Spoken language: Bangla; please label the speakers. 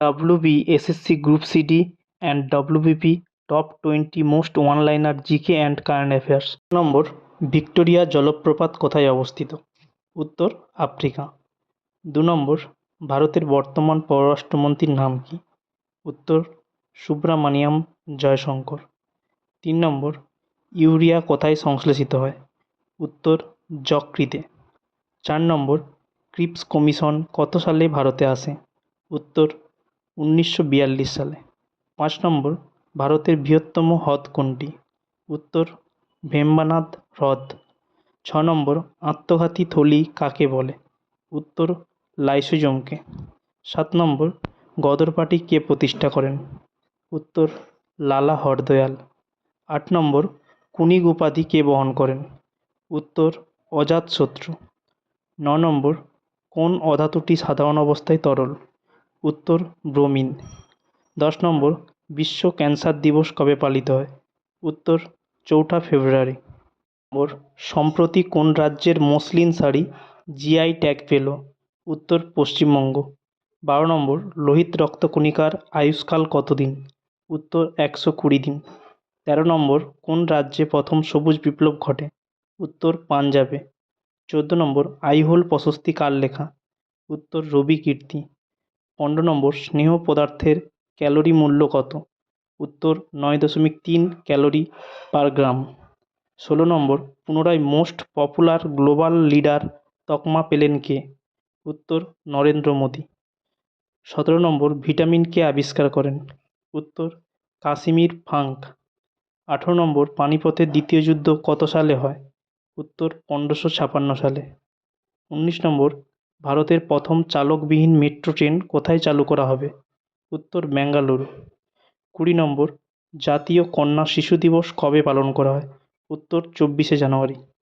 Speaker 1: WBSSC Group CD and WBP Top 20 Most One-Liner GK and Current Affairs। Number, Victoria জলপ্রপাত কোথায় অবস্থিত? উত্তর, আফ্রিকা। 2 নম্বর, ভারতের বর্তমান পররাষ্ট্রমন্ত্রীর নাম কি? উত্তর, সুব্রামানিয়াম জয়শঙ্কর। 3 নম্বর, ইউরিয়া কোথায় সংশ্লেষিত হয়? উত্তর, যকৃতে। 4 নম্বর, ক্রিপস কমিশন কত সালে ভারতে আসে? উত্তর, 1942 সালে। 5 নম্বর, ভারতের বৃহত্তম হ্রদ কোনটি? উত্তর, ভেম্বানাদ হ্রদ। 6 নম্বর, আত্মঘাতী থলি কাকে বলে? উত্তর, লাইসোজোমকে। 7 নম্বর, গদর পার্টি কে প্রতিষ্ঠা করেন? উত্তর, লালা হরদয়াল। 8 নম্বর, কুনিগ উপাধি কে বহন করেন? উত্তর, অজাতশত্রু। 9 নম্বর, কোন অধাতুটি সাধারণ অবস্থায় তরল? উত্তর, ব্রোমিন। 10 নম্বর, বিশ্ব ক্যান্সার দিবস কবে পালিত হয়? উত্তর, 4 ফেব্রুয়ারি। নম্বর, সম্প্রতি কোন রাজ্যের মসলিন শাড়ি জিআই ট্যাগ পেল? উত্তর, পশ্চিমবঙ্গ। 12 নম্বর, লোহিত রক্তকণিকার আয়ুষ্কাল কতদিন? উত্তর, 120 দিন। 13 নম্বর, কোন রাজ্যে প্রথম সবুজ বিপ্লব ঘটে? উত্তর, পাঞ্জাবে। 14 নম্বর, আইহোল প্রশস্তি কার লেখা? উত্তর, রবি কীর্তি। 15 নম্বর, স্নেহ পদার্থের ক্যালোরি মূল্য কত? উত্তর, 9.3 ক্যালোরি পার গ্রাম। 16 নম্বর, পুনরায় মোস্ট পপুলার গ্লোবাল লিডার তকমা পেলেন কে? উত্তর, নরেন্দ্র মোদী। 17 নম্বর, ভিটামিন কে আবিষ্কার করেন? উত্তর, কাশ্মীর ফাঙ্ক। 18 নম্বর, পানিপথের দ্বিতীয় যুদ্ধ কত সালে হয়? উত্তর, 1556 সালে। 19 নম্বর, ভারতের প্রথম চালকবিহীন মেট্রো ট্রেন কোথায় চালু করা হবে? উত্তর, বেঙ্গালুরু। 20 নম্বর, জাতীয় কন্যা শিশু দিবস কবে পালন করা হয়? উত্তর, 24শে জানুয়ারি।